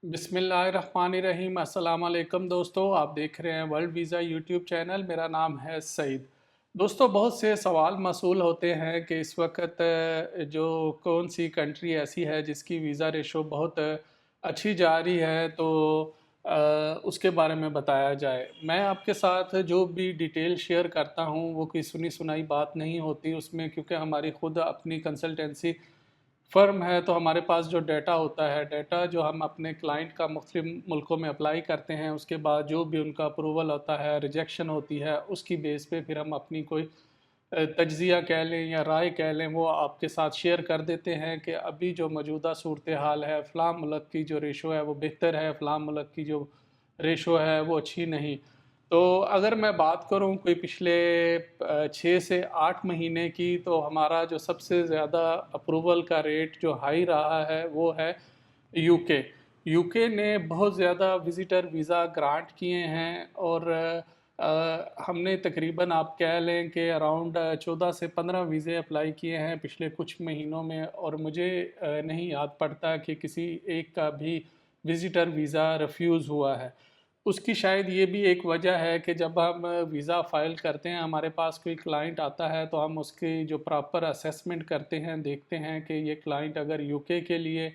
बिस्मिल्लाहिर्रहमानिर्रहीम। अस्सलाम वालेकुम दोस्तों, आप देख रहे हैं वर्ल्ड वीज़ा यूट्यूब चैनल। मेरा नाम है सईद। दोस्तों, बहुत से सवाल मसूल होते हैं कि इस वक्त जो कौन सी कंट्री ऐसी है जिसकी वीज़ा रेशो बहुत अच्छी जा रही है, तो उसके बारे में बताया जाए। मैं आपके साथ जो भी डिटेल शेयर करता हूँ वो कोई सुनी सुनाई बात नहीं होती उसमें, क्योंकि हमारी खुद अपनी कंसल्टेंसी फ़र्म है, तो हमारे पास जो डाटा होता है, डाटा जो हम अपने क्लाइंट का मुख्तलिफ मुल्कों में अप्लाई करते हैं, उसके बाद जो भी उनका अप्रूवल होता है, रिजेक्शन होती है, उसकी बेस पे फिर हम अपनी कोई तज्ज़िया कह लें या राय कह लें, वो आपके साथ शेयर कर देते हैं कि अभी जो मौजूदा सूरत हाल है, फ़लाँ मुल्क की जो रेशो है वो बेहतर है, फ़लाँ मुल्क की जो रेशो है वो अच्छी नहीं। तो अगर मैं बात करूं कोई पिछले 6 से 8 महीने की, तो हमारा जो सबसे ज़्यादा अप्रूवल का रेट जो हाई रहा है वो है यूके। यूके ने बहुत ज़्यादा विज़िटर वीज़ा ग्रांट किए हैं, और हमने तकरीबन आप कह लें कि अराउंड 14 से 15 वीज़े अप्लाई किए हैं पिछले कुछ महीनों में, और मुझे नहीं याद पड़ता कि किसी एक का भी विज़िटर वीज़ा रिफ्यूज़ हुआ है। उसकी शायद ये भी एक वजह है कि जब हम वीज़ा फ़ाइल करते हैं, हमारे पास कोई क्लाइंट आता है, तो हम उसकी जो प्रॉपर असेसमेंट करते हैं, देखते हैं कि ये क्लाइंट अगर यूके के लिए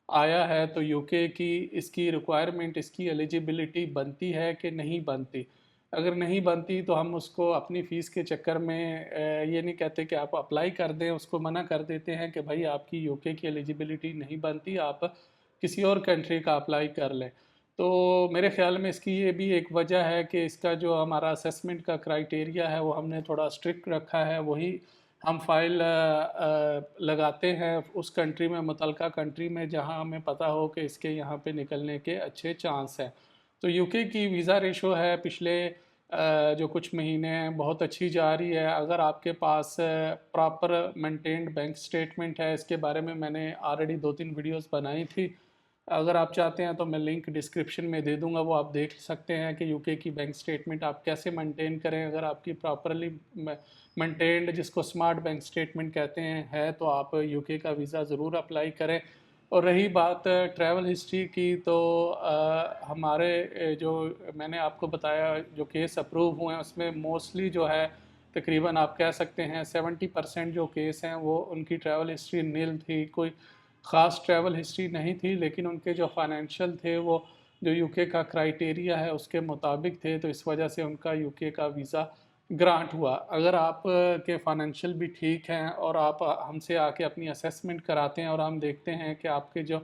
आया है तो यूके की इसकी रिक्वायरमेंट, इसकी एलिजिबिलिटी बनती है कि नहीं बनती। अगर नहीं बनती तो हम उसको अपनी फ़ीस के चक्कर में ये नहीं कहते कि आप अप्लाई कर दें, उसको मना कर देते हैं कि भाई आपकी यूके की एलिजिबिलिटी नहीं बनती, आप किसी और कंट्री का अप्लाई कर लें। तो मेरे ख़्याल में इसकी ये भी एक वजह है कि इसका जो हमारा असेसमेंट का क्राइटेरिया है वो हमने थोड़ा स्ट्रिक्ट रखा है। वही हम फ़ाइल लगाते हैं उस कंट्री में, मुतलका कंट्री में, जहां हमें पता हो कि इसके यहाँ पे निकलने के अच्छे चांस हैं। तो यूके की वीज़ा रेशो है पिछले जो कुछ महीने हैं बहुत अच्छी जा रही है। अगर आपके पास प्रॉपर मेंटेन्ड बैंक स्टेटमेंट है, इसके बारे में मैंने ऑलरेडी 2-3 वीडियोस बनाई थी। अगर आप चाहते हैं तो मैं लिंक डिस्क्रिप्शन में दे दूंगा, वो आप देख सकते हैं कि यूके की बैंक स्टेटमेंट आप कैसे मेंटेन करें। अगर आपकी प्रॉपरली मेंटेन्ड, जिसको स्मार्ट बैंक स्टेटमेंट कहते हैं, है, तो आप यूके का वीज़ा ज़रूर अप्लाई करें। और रही बात ट्रैवल हिस्ट्री की, तो हमारे जो मैंने आपको बताया जो केस अप्रूव हुए हैं उसमें मोस्टली जो है तकरीबन आप कह सकते हैं 70% जो केस हैं वो उनकी ट्रैवल हिस्ट्री नील थी, कोई ख़ास ट्रैवल हिस्ट्री नहीं थी, लेकिन उनके जो फाइनेंशियल थे वो जो यूके का क्राइटेरिया है उसके मुताबिक थे, तो इस वजह से उनका यूके का वीज़ा ग्रांट हुआ। अगर आप के फाइनेंशियल भी ठीक हैं और आप हमसे आके अपनी असेसमेंट कराते हैं और हम देखते हैं कि आपके जो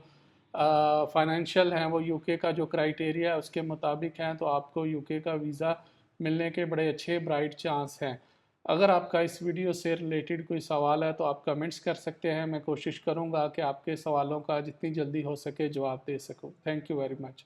फाइनेंशियल हैं वो यूके का जो क्राइटेरिया है उसके मुताबिक हैं, तो आपको यूके का वीज़ा मिलने के बड़े अच्छे ब्राइट चांस हैं। अगर आपका इस वीडियो से रिलेटेड कोई सवाल है तो आप कमेंट्स कर सकते हैं। मैं कोशिश करूंगा कि आपके सवालों का जितनी जल्दी हो सके जवाब दे सकूं। Thank you very much.